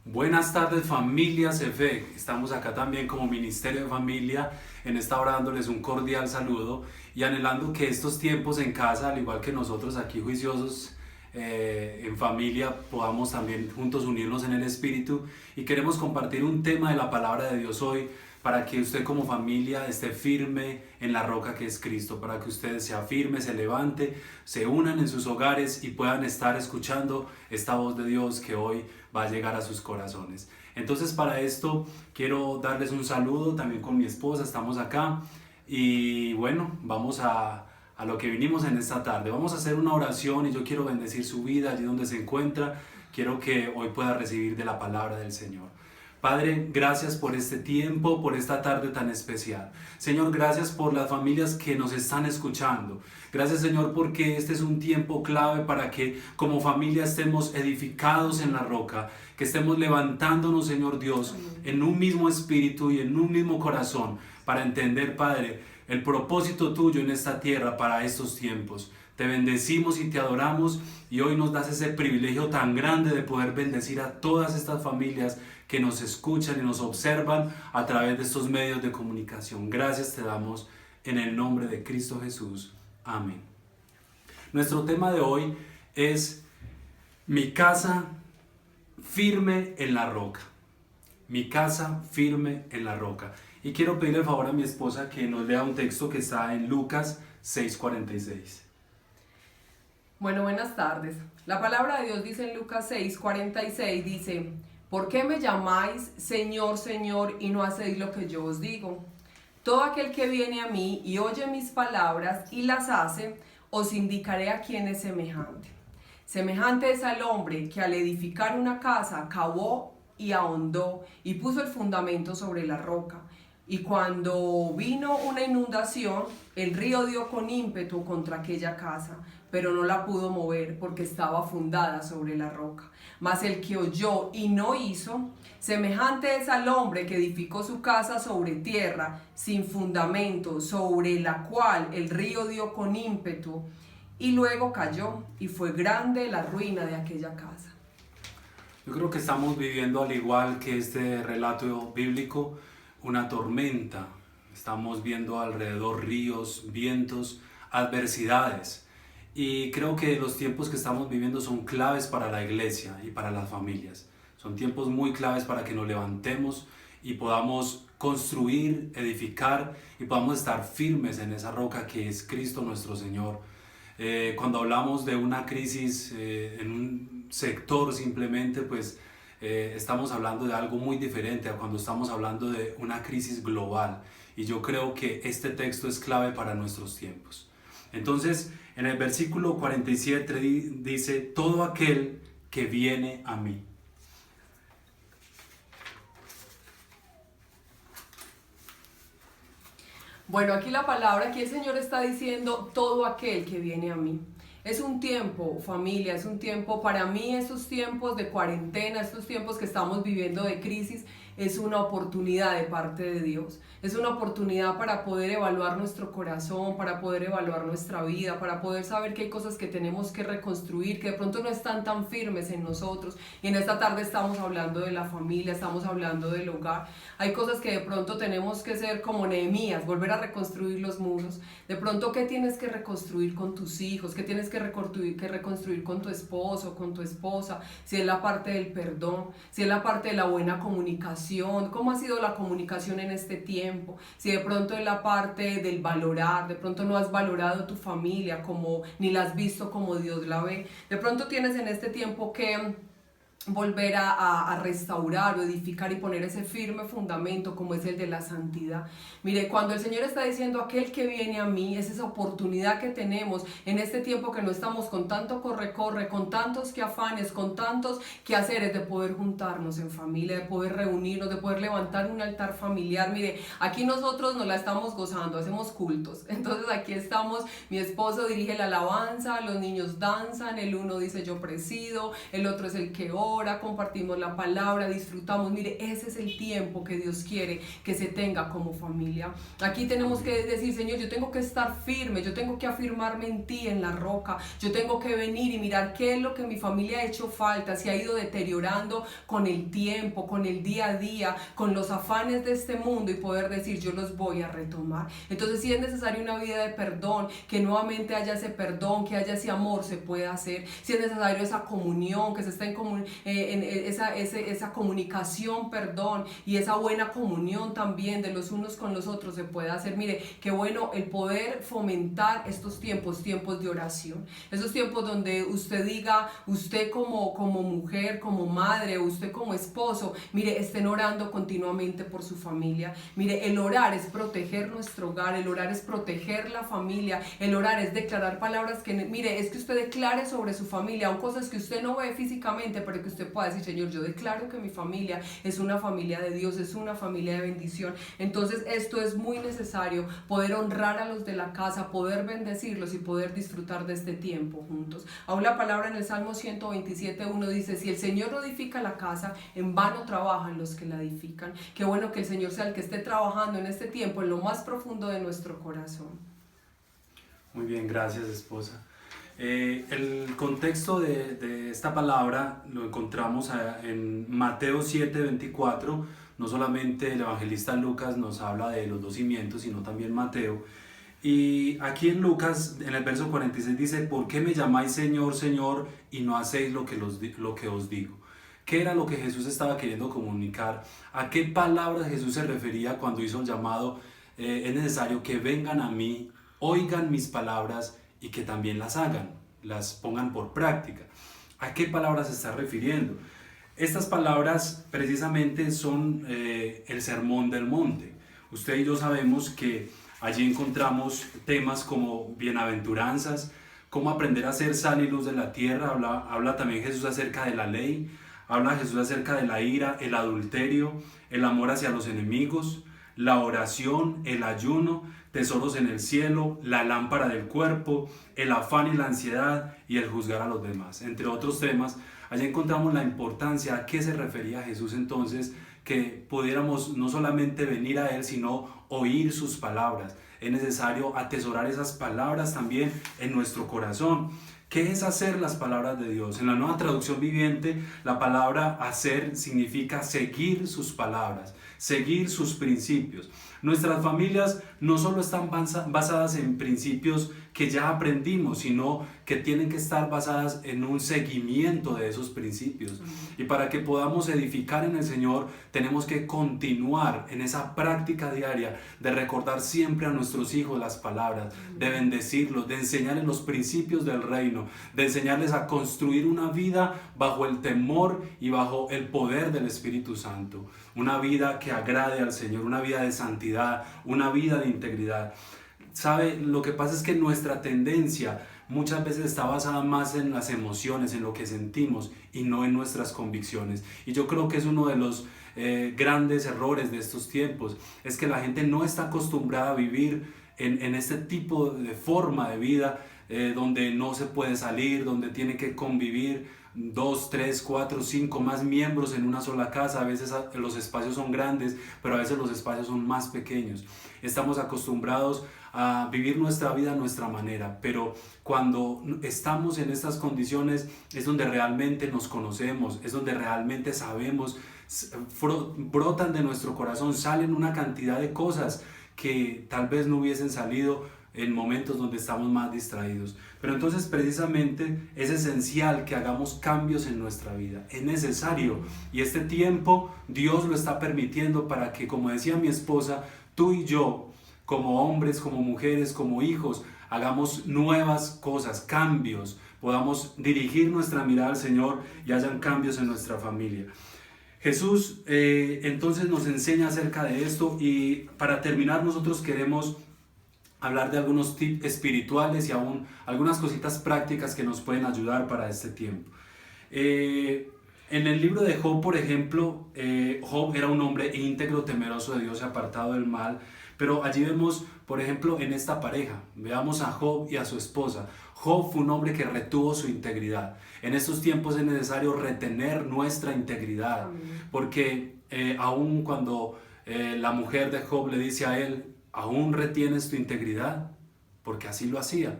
Buenas tardes, familia CEFEC. Estamos acá también como Ministerio de Familia en esta hora dándoles un cordial saludo y anhelando que estos tiempos en casa, al igual que nosotros aquí juiciosos en familia, podamos también juntos unirnos en el Espíritu, y queremos compartir un tema de la palabra de Dios hoy para que usted como familia esté firme en la roca que es Cristo, para que usted sea firme, se levante, se unan en sus hogares y puedan estar escuchando esta voz de Dios que hoy va a llegar a sus corazones. Entonces, para esto quiero darles un saludo también con mi esposa, estamos acá y bueno, vamos a lo que vinimos en esta tarde. Vamos a hacer una oración y yo quiero bendecir su vida allí donde se encuentra. Quiero que hoy pueda recibir de la palabra del Señor. Padre, gracias por este tiempo, por esta tarde tan especial. Señor, gracias por las familias que nos están escuchando. Gracias, Señor, porque este es un tiempo clave para que como familia estemos edificados en la roca, que estemos levantándonos, Señor Dios, en un mismo espíritu y en un mismo corazón, para entender, Padre, el propósito tuyo en esta tierra para estos tiempos. Te bendecimos y te adoramos, y hoy nos das ese privilegio tan grande de poder bendecir a todas estas familias que nos escuchan y nos observan a través de estos medios de comunicación. Gracias te damos en el nombre de Cristo Jesús. Amén. Nuestro tema de hoy es mi casa firme en la roca. Mi casa firme en la roca. Y quiero pedirle el favor a mi esposa que nos lea un texto que está en Lucas 6:46. Bueno, buenas tardes. La palabra de Dios dice en Lucas 6:46, dice: ¿por qué me llamáis Señor, Señor, y no hacéis lo que yo os digo? Todo aquel que viene a mí y oye mis palabras y las hace, os indicaré a quién es semejante. Semejante es al hombre que al edificar una casa cavó y ahondó y puso el fundamento sobre la roca. Y cuando vino una inundación, el río dio con ímpetu contra aquella casa, pero no la pudo mover porque estaba fundada sobre la roca. Mas el que oyó y no hizo, semejante es al hombre que edificó su casa sobre tierra, sin fundamento, sobre la cual el río dio con ímpetu, y luego cayó, y fue grande la ruina de aquella casa. Yo creo que estamos viviendo, al igual que este relato bíblico, una tormenta. Estamos viendo alrededor ríos, vientos, adversidades. Y creo que los tiempos que estamos viviendo son claves para la iglesia y para las familias. Son tiempos muy claves para que nos levantemos y podamos construir, edificar y podamos estar firmes en esa roca que es Cristo nuestro Señor. Cuando hablamos de una crisis en un sector simplemente, pues estamos hablando de algo muy diferente a cuando estamos hablando de una crisis global. Y yo creo que este texto es clave para nuestros tiempos. Entonces, en el versículo 47 dice: todo aquel que viene a mí. Bueno, aquí la palabra, aquí el Señor está diciendo todo aquel que viene a mí. Es un tiempo, familia, es un tiempo, para mí esos tiempos de cuarentena, estos tiempos que estamos viviendo de crisis, es una oportunidad de parte de Dios. Es una oportunidad para poder evaluar nuestro corazón, para poder evaluar nuestra vida, para poder saber que hay cosas que tenemos que reconstruir, que de pronto no están tan firmes en nosotros. Y en esta tarde estamos hablando de la familia, estamos hablando del hogar. Hay cosas que de pronto tenemos que ser como Nehemías, volver a reconstruir los muros. De pronto, ¿qué tienes que reconstruir con tus hijos? ¿Qué tienes que reconstruir con tu esposo, con tu esposa? Si es la parte del perdón, si es la parte de la buena comunicación, ¿cómo ha sido la comunicación en este tiempo? Si de pronto es la parte del valorar, de pronto no has valorado tu familia como, ni la has visto como Dios la ve. De pronto tienes en este tiempo que volver a restaurar o edificar y poner ese firme fundamento como es el de la santidad. Mire, cuando el Señor está diciendo aquel que viene a mí, es esa oportunidad que tenemos en este tiempo que no estamos con tanto corre, con tantos que afanes, con tantos quehaceres, de poder juntarnos en familia, de poder reunirnos, de poder levantar un altar familiar. Mire, aquí nosotros nos la estamos gozando, hacemos cultos. Entonces aquí estamos, mi esposo dirige la alabanza, los niños danzan, el uno dice yo presido, el otro es el que ora, ora, compartimos la palabra, disfrutamos. Mire, ese es el tiempo que Dios quiere que se tenga como familia. Aquí tenemos que decir, Señor, yo tengo que estar firme, yo tengo que afirmarme en ti, en la roca. Yo tengo que venir y mirar qué es lo que mi familia ha hecho falta, si ha ido deteriorando con el tiempo, con el día a día, con los afanes de este mundo, y poder decir, yo los voy a retomar. Entonces, si es necesaria una vida de perdón, que nuevamente haya ese perdón, que haya ese amor, se puede hacer. Si es necesario esa comunión, que se esté en esa comunicación, perdón, y esa buena comunión también de los unos con los otros, se puede hacer. Mire, qué bueno el poder fomentar estos tiempos de oración, esos tiempos donde usted diga, usted como mujer, como madre, usted como esposo, mire, estén orando continuamente por su familia. Mire, el orar es proteger nuestro hogar, el orar es proteger la familia, el orar es declarar palabras que, mire, es que usted declare sobre su familia, aun cosas que usted no ve físicamente, pero que usted pueda decir, Señor, yo declaro que mi familia es una familia de Dios, es una familia de bendición. Entonces esto es muy necesario, poder honrar a los de la casa, poder bendecirlos y poder disfrutar de este tiempo juntos. Aún la palabra en el Salmo 127:1 dice, si el Señor no edifica la casa, en vano trabajan los que la edifican. Qué bueno que el Señor sea el que esté trabajando en este tiempo, en lo más profundo de nuestro corazón. Muy bien, gracias, esposa. El contexto de esta palabra lo encontramos en Mateo 7:24. No solamente el evangelista Lucas nos habla de los dos cimientos, sino también Mateo. Y aquí en Lucas, en el verso 46 dice, ¿por qué me llamáis Señor, Señor, y no hacéis lo que os digo? ¿Qué era lo que Jesús estaba queriendo comunicar? ¿A qué palabras Jesús se refería cuando hizo el llamado? Es necesario que vengan a mí, oigan mis palabras y que también las hagan, las pongan por práctica. ¿A qué palabras se está refiriendo? Estas palabras precisamente son el Sermón del Monte. Usted y yo sabemos que allí encontramos temas como bienaventuranzas, cómo aprender a ser sal y luz de la tierra. Habla también Jesús acerca de la ley, habla Jesús acerca de la ira, el adulterio, el amor hacia los enemigos, la oración, el ayuno, tesoros en el cielo, la lámpara del cuerpo, el afán y la ansiedad y el juzgar a los demás, entre otros temas. Allí encontramos la importancia a qué se refería Jesús entonces, que pudiéramos no solamente venir a Él, sino oír sus palabras. Es necesario atesorar esas palabras también en nuestro corazón. ¿Qué es hacer las palabras de Dios? En la Nueva Traducción Viviente, la palabra hacer significa seguir sus palabras, seguir sus principios. Nuestras familias no solo están basadas en principios que ya aprendimos, sino que tienen que estar basadas en un seguimiento de esos principios. Y para que podamos edificar en el Señor, tenemos que continuar en esa práctica diaria de recordar siempre a nuestros hijos las palabras, de bendecirlos, de enseñarles los principios del reino, de enseñarles a construir una vida bajo el temor y bajo el poder del Espíritu Santo. Una vida que agrade al Señor, una vida de santidad, una vida de integridad. ¿Sabe? Lo que pasa es que nuestra tendencia muchas veces está basada más en las emociones, en lo que sentimos y no en nuestras convicciones. Y yo creo que es uno de los grandes errores de estos tiempos, es que la gente no está acostumbrada a vivir en este tipo de forma de vida, donde no se puede salir, donde tiene que convivir 2, 3, 4, 5 más miembros en una sola casa. A veces los espacios son grandes, pero a veces los espacios son más pequeños. Estamos acostumbrados a vivir nuestra vida a nuestra manera, pero cuando estamos en estas condiciones es donde realmente nos conocemos, es donde realmente sabemos, brotan de nuestro corazón, salen una cantidad de cosas que tal vez no hubiesen salido en momentos donde estamos más distraídos. Pero entonces precisamente es esencial que hagamos cambios en nuestra vida, es necesario, y este tiempo Dios lo está permitiendo para que, como decía mi esposa, tú y yo, como hombres, como mujeres, como hijos, hagamos nuevas cosas, cambios, podamos dirigir nuestra mirada al Señor y hayan cambios en nuestra familia. Jesús entonces nos enseña acerca de esto, y para terminar nosotros queremos hablar de algunos tips espirituales y aún algunas cositas prácticas que nos pueden ayudar para este tiempo. En el libro de Job, por ejemplo, Job era un hombre íntegro, temeroso de Dios y apartado del mal, pero allí vemos, por ejemplo, en esta pareja, veamos a Job y a su esposa. Job fue un hombre que retuvo su integridad. En estos tiempos es necesario retener nuestra integridad, porque aun cuando la mujer de Job le dice a él, ¿aún retienes tu integridad? Porque así lo hacía.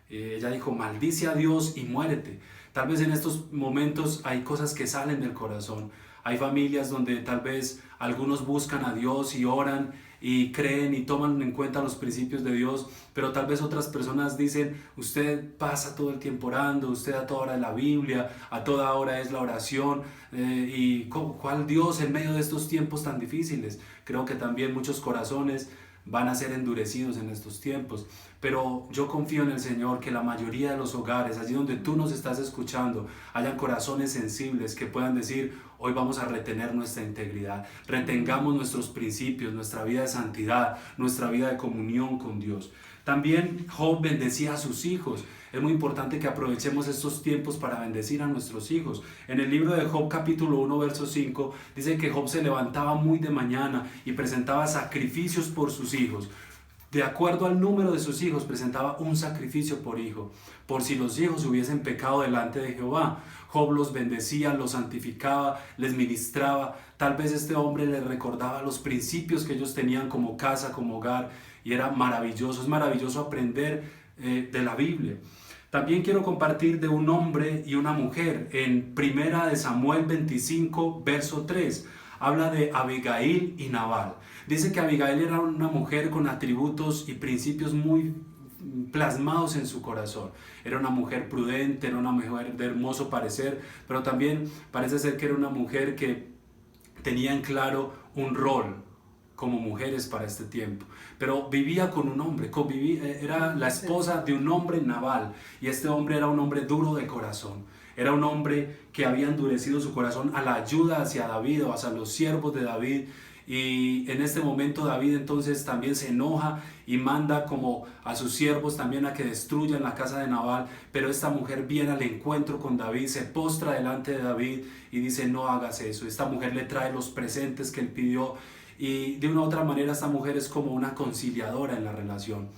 Ella dijo, maldice a Dios y muérete. Tal vez en estos momentos hay cosas que salen del corazón. Hay familias donde tal vez algunos buscan a Dios y oran y creen y toman en cuenta los principios de Dios, pero tal vez otras personas dicen, usted pasa todo el tiempo orando, usted a toda hora es la Biblia, a toda hora es la oración, y ¿cuál Dios en medio de estos tiempos tan difíciles? Creo que también muchos corazones van a ser endurecidos en estos tiempos, pero yo confío en el Señor que la mayoría de los hogares, allí donde tú nos estás escuchando, hayan corazones sensibles que puedan decir, hoy vamos a retener nuestra integridad, retengamos nuestros principios, nuestra vida de santidad, nuestra vida de comunión con Dios. También Job bendecía a sus hijos. Es muy importante que aprovechemos estos tiempos para bendecir a nuestros hijos. En el libro de Job capítulo 1 verso 5 dice que Job se levantaba muy de mañana y presentaba sacrificios por sus hijos. De acuerdo al número de sus hijos presentaba un sacrificio por hijo, por si los hijos hubiesen pecado delante de Jehová. Job los bendecía, los santificaba, les ministraba. Tal vez este hombre les recordaba los principios que ellos tenían como casa, como hogar, y era maravilloso. Es maravilloso aprender de la Biblia. También quiero compartir de un hombre y una mujer en Primera de Samuel 25 verso 3. Habla de Abigail y Nabal. Dice que Abigail era una mujer con atributos y principios muy plasmados en su corazón. Era una mujer prudente, era una mujer de hermoso parecer, pero también parece ser que era una mujer que tenía en claro un rol como mujeres para este tiempo, pero vivía con un hombre, era la esposa de un hombre, Nabal, y este hombre era un hombre duro de corazón, era un hombre que había endurecido su corazón a la ayuda hacia David o hacia los siervos de David, y en este momento David entonces también se enoja y manda como a sus siervos también a que destruyan la casa de Nabal, pero esta mujer viene al encuentro con David, se postra delante de David y dice, no hagas eso. Esta mujer le trae los presentes que él pidió, y de una u otra manera esta mujer es como una conciliadora en la relación.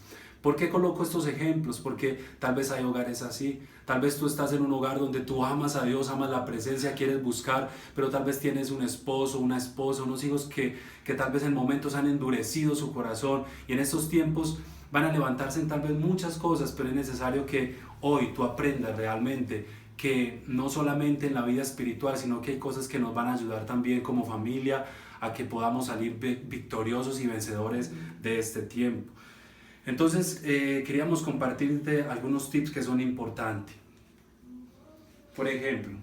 ¿Por qué coloco estos ejemplos? Porque tal vez hay hogares así, tal vez tú estás en un hogar donde tú amas a Dios, amas la presencia, quieres buscar, pero tal vez tienes un esposo, una esposa, unos hijos que tal vez en momentos han endurecido su corazón, y en estos tiempos van a levantarse en tal vez muchas cosas, pero es necesario que hoy tú aprendas realmente que no solamente en la vida espiritual, sino que hay cosas que nos van a ayudar también como familia a que podamos salir victoriosos y vencedores de este tiempo. Entonces queríamos compartirte algunos tips que son importantes. Por ejemplo,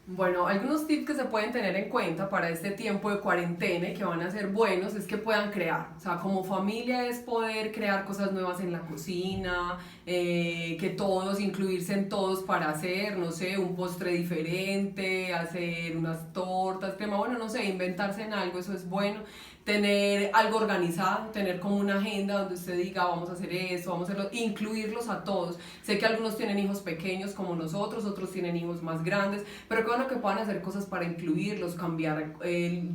bueno, algunos tips que se pueden tener en cuenta para este tiempo de cuarentena y que van a ser buenos es que puedan crear. O sea, como familia es poder crear cosas nuevas en la cocina, que todos, incluirse en todos para hacer, no sé, un postre diferente, hacer unas tortas, crema, bueno, no sé, inventarse en algo, eso es bueno. Tener algo organizado, tener como una agenda donde usted diga vamos a hacer esto, vamos a hacerlo, incluirlos a todos. Sé que algunos tienen hijos pequeños como nosotros, otros tienen hijos más grandes, pero qué bueno que puedan hacer cosas para incluirlos, cambiar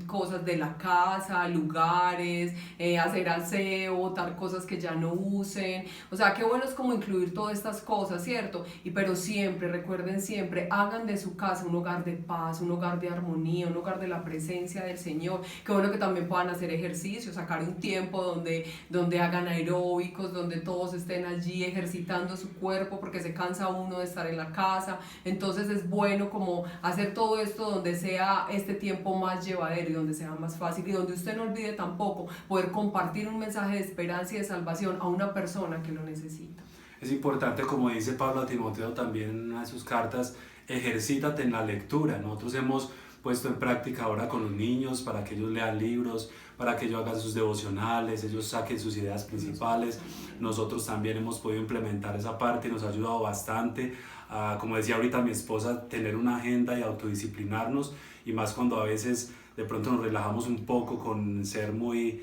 cosas de la casa, lugares, hacer aseo, botar cosas que ya no usen. O sea, qué bueno es como incluir todas estas cosas, ¿cierto? Pero siempre, recuerden siempre, hagan de su casa un hogar de paz, un hogar de armonía, un hogar de la presencia del Señor. Qué bueno que también puedan hacer ejercicio, sacar un tiempo donde hagan aeróbicos, donde todos estén allí ejercitando su cuerpo, porque se cansa uno de estar en la casa. Entonces es bueno como hacer todo esto donde sea este tiempo más llevadero y donde sea más fácil, y donde usted no olvide tampoco poder compartir un mensaje de esperanza y de salvación a una persona que lo necesita. Es importante, como dice Pablo a Timoteo también en una de sus cartas, ejercítate en la lectura. Nosotros hemos puesto en práctica ahora con los niños para que ellos lean libros, para que ellos hagan sus devocionales, ellos saquen sus ideas principales. Nosotros también hemos podido implementar esa parte y nos ha ayudado bastante a, como decía ahorita mi esposa, tener una agenda y autodisciplinarnos, y más cuando a veces de pronto nos relajamos un poco con ser muy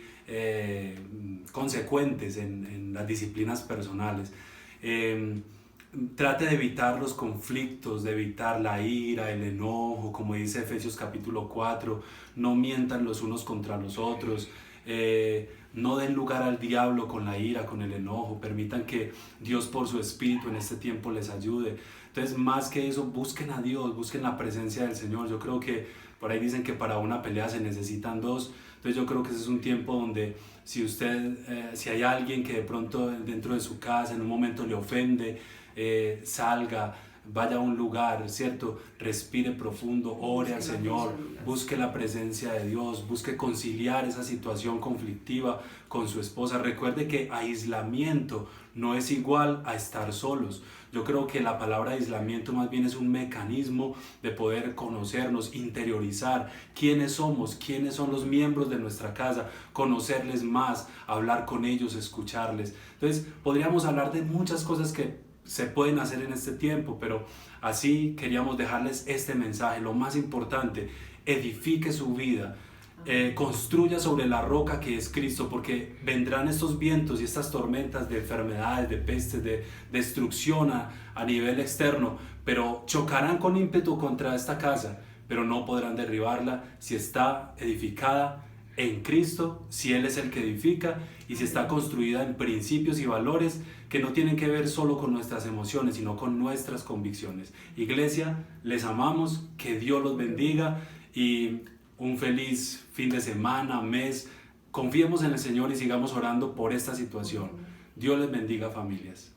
consecuentes en las disciplinas personales. Trate de evitar los conflictos, de evitar la ira, el enojo, como dice Efesios capítulo 4, no mientan los unos contra los otros. No den lugar al diablo con la ira, con el enojo. Permitan que Dios por su Espíritu en este tiempo les ayude. Entonces, más que eso, busquen a Dios, busquen la presencia del Señor. Yo creo que por ahí dicen que para una pelea se necesitan dos. Entonces yo creo que ese es un tiempo donde si hay alguien que de pronto dentro de su casa en un momento le ofende, salga, vaya a un lugar, ¿cierto? Respire profundo, ore al Señor, busque la presencia de Dios, busque conciliar esa situación conflictiva con su esposa. Recuerde que aislamiento no es igual a estar solos. Yo creo que la palabra aislamiento más bien es un mecanismo de poder conocernos, interiorizar quiénes somos, quiénes son los miembros de nuestra casa, conocerles más, hablar con ellos, escucharles. Entonces podríamos hablar de muchas cosas que se pueden hacer en este tiempo, pero así queríamos dejarles este mensaje. Lo más importante, edifique su vida, construya sobre la roca que es Cristo, porque vendrán estos vientos y estas tormentas de enfermedades, de pestes, de destrucción a nivel externo, pero chocarán con ímpetu contra esta casa, pero no podrán derribarla si está edificada en Cristo, si Él es el que edifica y si está construida en principios y valores que no tienen que ver solo con nuestras emociones, sino con nuestras convicciones. Iglesia, les amamos, que Dios los bendiga y un feliz fin de semana, mes. Confiemos en el Señor y sigamos orando por esta situación. Dios les bendiga, familias.